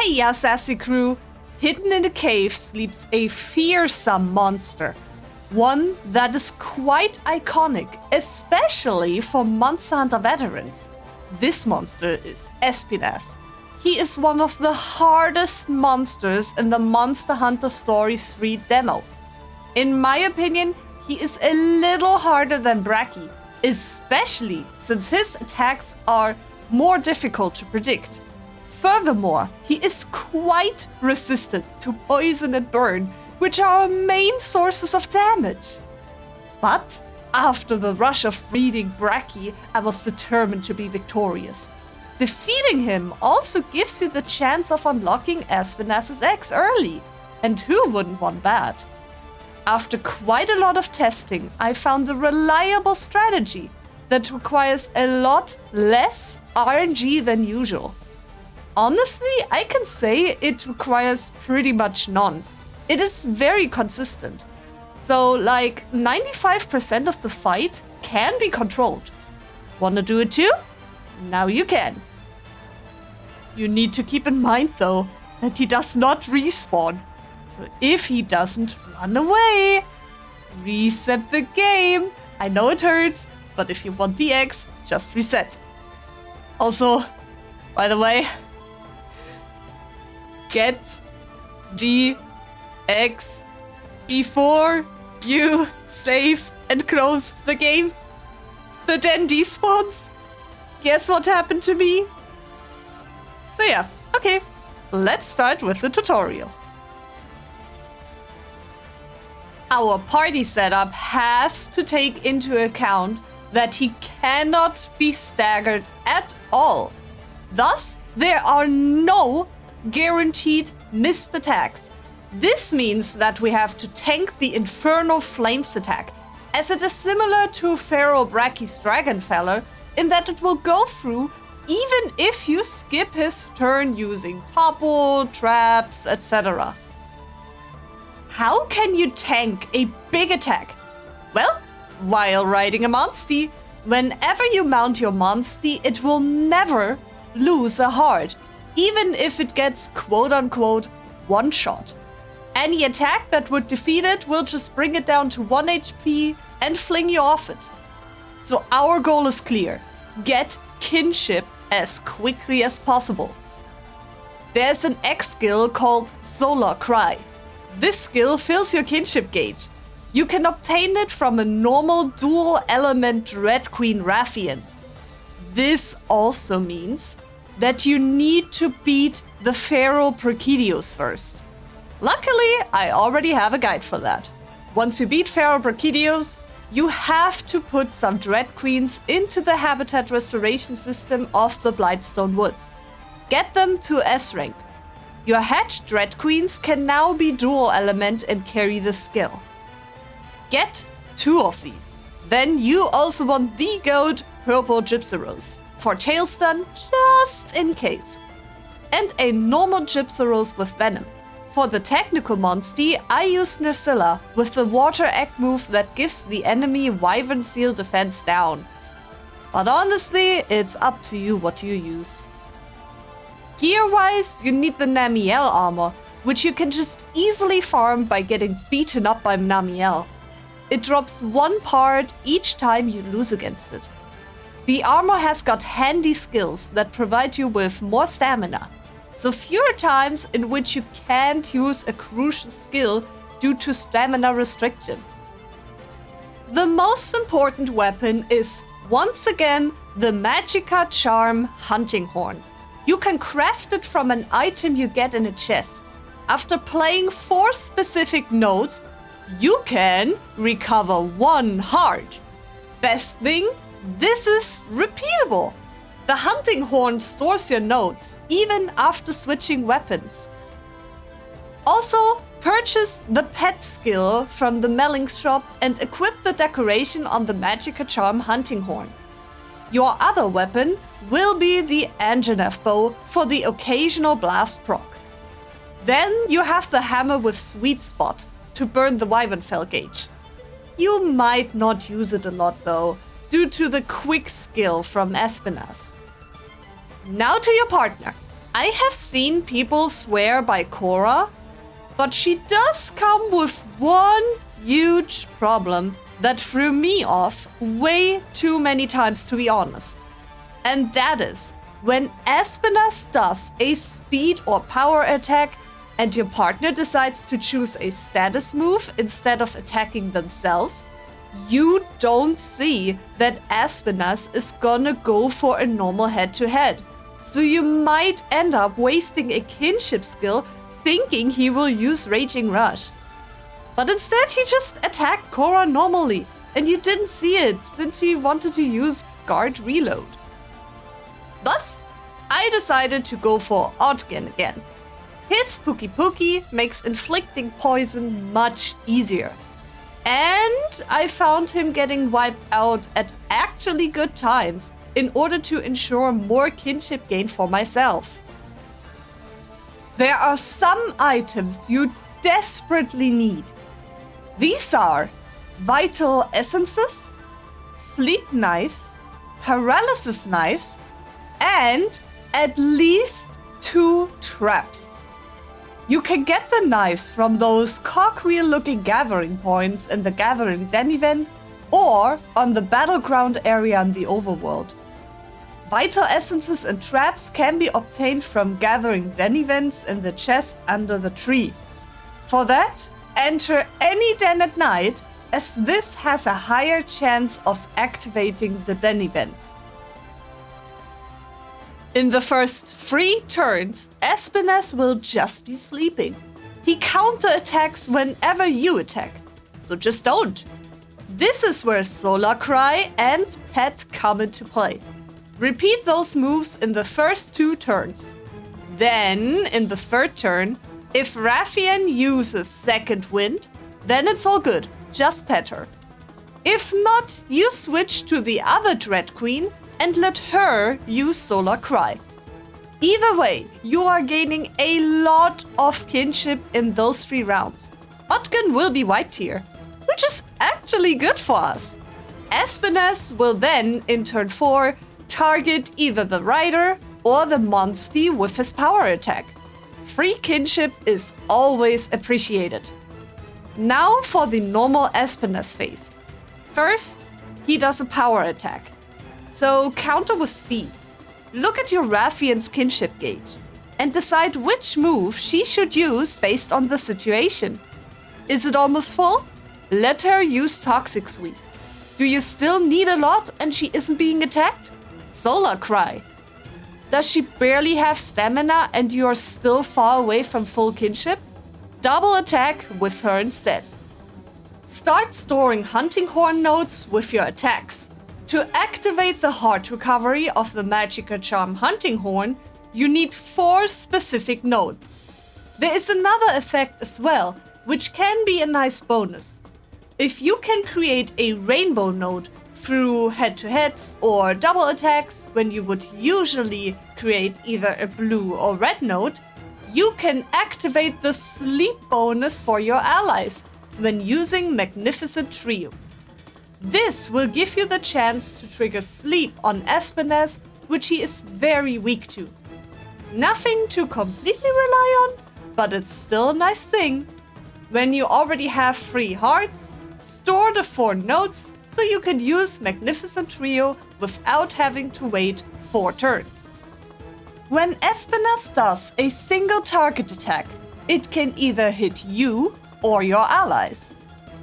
Hiya, sassy crew! Hidden in the cave sleeps a fearsome monster. One that is quite iconic, especially for Monster Hunter veterans. This monster is Espinas. He is one of the hardest monsters in the Monster Hunter Story 3 demo. In my opinion, he is a little harder than Brachy, especially since his attacks are more difficult to predict. Furthermore, he is quite resistant to poison and burn, which are our main sources of damage. But after the rush of reading Brachy, I was determined to be victorious. Defeating him also gives you the chance of unlocking Espinas' X early, and who wouldn't want that? After quite a lot of testing, I found a reliable strategy that requires a lot less RNG than usual. Honestly, I can say it requires pretty much none. It is very consistent. So, like, 95% of the fight can be controlled. Wanna do it too? Now you can. You need to keep in mind, though, that he does not respawn. So if he doesn't, run away. Reset the game. I know it hurts, but if you want the X, just reset. Also, by the way, get the X before you save and close the game. The den despawns. Guess what happened to me? So yeah, okay, let's start with the tutorial. Our party setup has to take into account that he cannot be staggered at all. Thus, there are no guaranteed missed attacks. This means that we have to tank the Infernal Flames attack, as it is similar to Feral Brachy's Dragonfeller in that it will go through even if you skip his turn using topple, traps, etc. How can you tank a big attack? Well, while riding a Monstie. Whenever you mount your Monstie, it will never lose a heart, even if it gets quote-unquote one-shot. Any attack that would defeat it will just bring it down to 1 HP and fling you off it. So our goal is clear. Get kinship as quickly as possible. There's an X skill called Solar Cry. This skill fills your kinship gauge. You can obtain it from a normal dual element Red Queen Raffian. This also means that you need to beat the Feral Brachydios first. Luckily, I already have a guide for that. Once you beat Feral Brachydios, you have to put some Dread Queens into the habitat restoration system of the Blightstone Woods. Get them to S rank. Your hatched Dread Queens can now be dual element and carry the skill. Get 2 of these. Then you also want the goat Purple Gypsy Rose for tail stun just in case. And a normal Gypsy Rose with Venom. For the technical Monstie, I use Nursilla with the Water Egg move that gives the enemy Wyvern Seal defense down. But honestly, it's up to you what you use. Gear-wise, you need the Namiel armor, which you can just easily farm by getting beaten up by Namiel. It drops 1 part each time you lose against it. The armor has got handy skills that provide you with more stamina, so fewer times in which you can't use a crucial skill due to stamina restrictions. The most important weapon is, once again, the Magicka Charm Hunting Horn. You can craft it from an item you get in a chest. After playing 4 specific notes, you can recover 1 heart. Best thing, this is repeatable. The hunting horn stores your notes, even after switching weapons. Also, purchase the pet skill from the Melling's shop and equip the decoration on the Magicka Charm Hunting Horn. Your other weapon will be the Anjanath bow for the occasional blast proc. Then you have the hammer with Sweet Spot to burn the Wyvernfell gauge. You might not use it a lot though, due to the quick skill from Espinas. Now to your partner. I have seen people swear by Korra, but she does come with one huge problem that threw me off way too many times, to be honest. And that is, when Espinas does a speed or power attack and your partner decides to choose a status move instead of attacking themselves, you don't see that Espinas is gonna go for a normal head-to-head. So you might end up wasting a kinship skill thinking he will use Raging Rush. But instead he just attacked Korra normally, and you didn't see it since he wanted to use Guard Reload. Thus, I decided to go for Odgen again. His Pookie Pookie makes inflicting poison much easier. And I found him getting wiped out at actually good times in order to ensure more kinship gain for myself. There are some items you desperately need. These are Vital Essences, Sleep Knives, Paralysis Knives, and at least 2 traps. You can get the knives from those cogwheel-looking gathering points in the Gathering Den event or on the battleground area in the overworld. Vital Essences and traps can be obtained from Gathering Den events in the chest under the tree. For that, enter any den at night, as this has a higher chance of activating the den events. In the first 3 turns, Espinas will just be sleeping. He counterattacks whenever you attack, so just don't. This is where Solar Cry and Pet come into play. Repeat those moves in the first 2 turns. Then, in the 3rd turn, if Raffian uses Second Wind, then it's all good, just pet her. If not, you switch to the other Dread Queen and let her use Solar Cry. Either way, you are gaining a lot of kinship in those 3 rounds. Odgen will be wiped here, which is actually good for us. Espinas will then, in turn 4, target either the rider or the monstie with his power attack. Free kinship is always appreciated. Now for the normal Espinas phase. First, he does a power attack. So counter with speed. Look at your Raffian's kinship gauge and decide which move she should use based on the situation. Is it almost full? Let her use Toxic Sweep. Do you still need a lot and she isn't being attacked? Solar Cry. Does she barely have stamina and you are still far away from full kinship? Double attack with her instead. Start storing Hunting Horn notes with your attacks. To activate the heart recovery of the Magica Charm Hunting Horn, you need 4 specific notes. There is another effect as well, which can be a nice bonus. If you can create a rainbow node through head-to-heads or double attacks when you would usually create either a blue or red node, you can activate the sleep bonus for your allies when using Magnificent Trio. This will give you the chance to trigger sleep on Espinas, which he is very weak to. Nothing to completely rely on, but it's still a nice thing. When you already have 3 hearts, store the 4 notes so you can use Magnificent Trio without having to wait 4 turns. When Espinas does a single target attack, it can either hit you or your allies.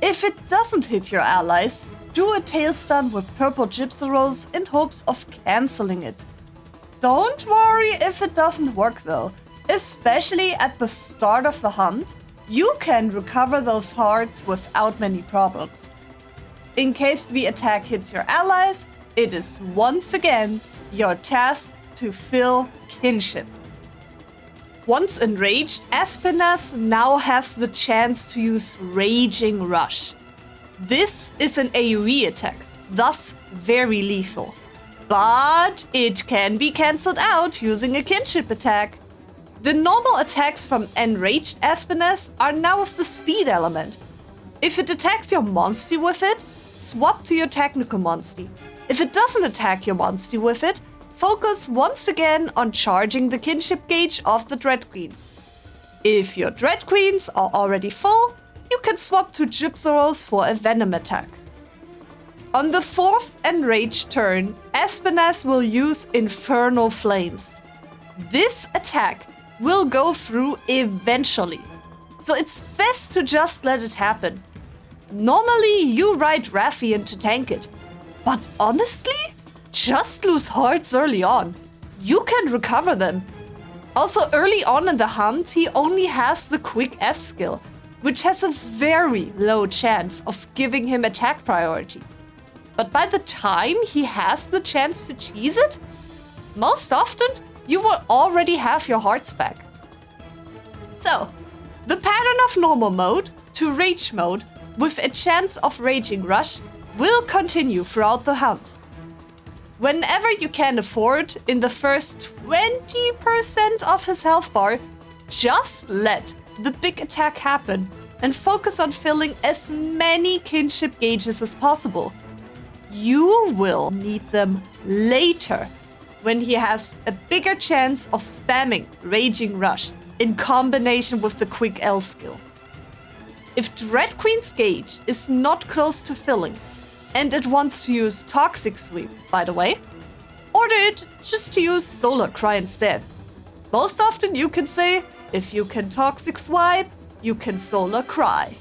If it doesn't hit your allies, do a tail stun with purple Gypsy Rolls in hopes of cancelling it. Don't worry if it doesn't work though, especially at the start of the hunt, you can recover those hearts without many problems. In case the attack hits your allies, it is once again your task to fill kinship. Once enraged, Espinas now has the chance to use Raging Rush. This is an AoE attack, thus very lethal. But it can be cancelled out using a kinship attack. The normal attacks from enraged Espinas are now with the speed element. If it attacks your monstie with it, swap to your technical monstie. If it doesn't attack your monstie with it, focus once again on charging the kinship gauge of the Dread Queens. If your Dread Queens are already full, you can swap to Gypsaros for a Venom attack. On the 4th Enraged turn, Espinas will use Infernal Flames. This attack will go through eventually, so it's best to just let it happen. Normally, you ride Rathian to tank it, but honestly, just lose hearts early on. You can recover them. Also, early on in the hunt, he only has the Quick S skill, which has a very low chance of giving him attack priority. But by the time he has the chance to cheese it, most often you will already have your hearts back. So, the pattern of normal mode to rage mode with a chance of raging rush will continue throughout the hunt. Whenever you can afford, in the first 20% of his health bar, just let the big attack happen and focus on filling as many kinship gauges as possible. You will need them later, when he has a bigger chance of spamming Raging Rush in combination with the Quick L skill. If Dread Queen's gauge is not close to filling, and it wants to use Toxic Sweep, by the way, order it just to use Solar Cry instead. Most often you can say, if you can Toxic Swipe, you can Solar Cry.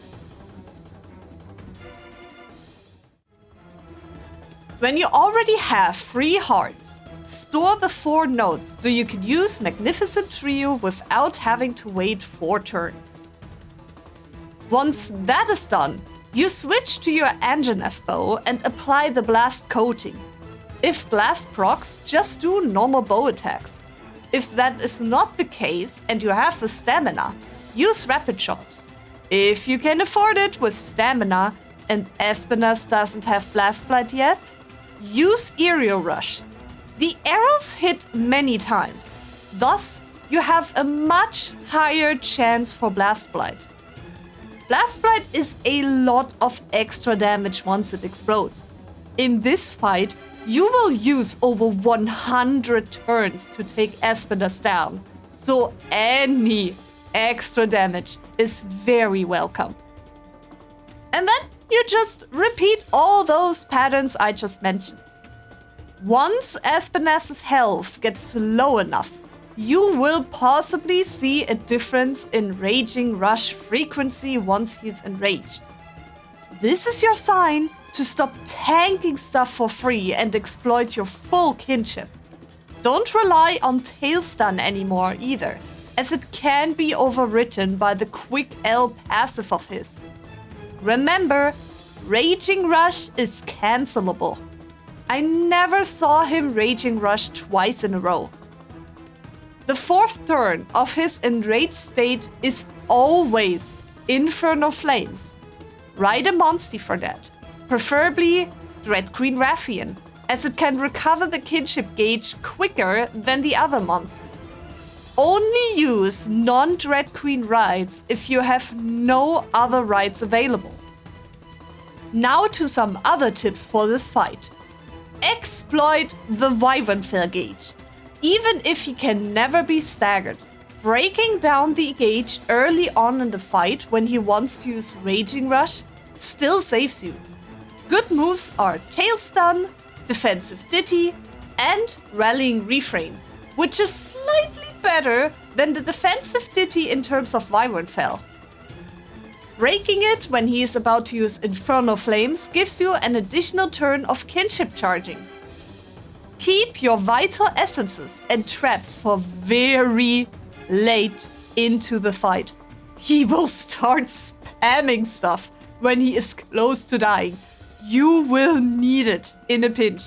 When you already have 3 hearts, store the 4 nodes so you can use Magnificent Trio without having to wait 4 turns. Once that is done, you switch to your Engine F bow and apply the Blast coating. If Blast procs, just do normal bow attacks. If that is not the case and you have the stamina, use Rapid Shots. If you can afford it with stamina and Espinas doesn't have Blast Blight yet, use Aerial Rush. The arrows hit many times, thus you have a much higher chance for Blast Blight. Blast Blight is a lot of extra damage once it explodes. In this fight, you will use over 100 turns to take Espinas down, so any extra damage is very welcome. And then you just repeat all those patterns I just mentioned. Once Espinas' health gets low enough, you will possibly see a difference in Raging Rush frequency once he's enraged. This is your sign to stop tanking stuff for free and exploit your full kinship. Don't rely on Tail Stun anymore either, as it can be overwritten by the Quick L passive of his. Remember, Raging Rush is cancelable. I never saw him Raging Rush twice in a row. The 4th turn of his enraged state is always Infernal Flames. Ride a Monstie for that, preferably Dread Queen Rathian, as it can recover the kinship gauge quicker than the other monsters. Only use non-Dread Queen rides if you have no other rides available. Now to some other tips for this fight. Exploit the Wyvernfell gauge. Even if he can never be staggered, breaking down the gauge early on in the fight when he wants to use Raging Rush still saves you. Good moves are Tail Stun, Defensive Ditty, and Rallying Refrain, which is slightly better than the Defensive Ditty in terms of Wyvernfell. Breaking it when he is about to use Infernal Flames gives you an additional turn of kinship charging. Keep your Vital Essences and Traps for very late into the fight. He will start spamming stuff when he is close to dying. You will need it in a pinch.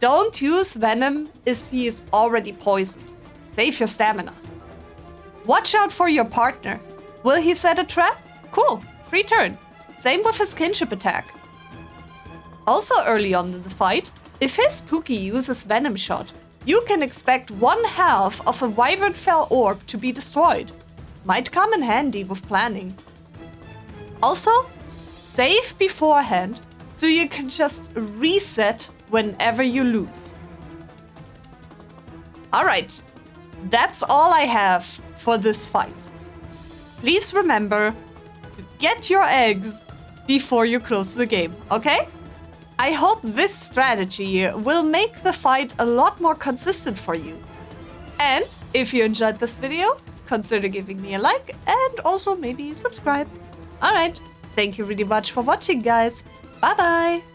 Don't use Venom if he is already poisoned. Save your stamina. Watch out for your partner. Will he set a trap? Cool, free turn. Same with his kinship attack. Also early on in the fight, if his Pookie uses Venom Shot, you can expect 1/2 of a Wyvernfell orb to be destroyed. Might come in handy with planning. Also, save beforehand so you can just reset whenever you lose. Alright, that's all I have for this fight. Please remember to get your eggs before you close the game, okay? I hope this strategy will make the fight a lot more consistent for you. And if you enjoyed this video, consider giving me a like and also maybe subscribe. Alright, thank you really much for watching, guys. Bye bye!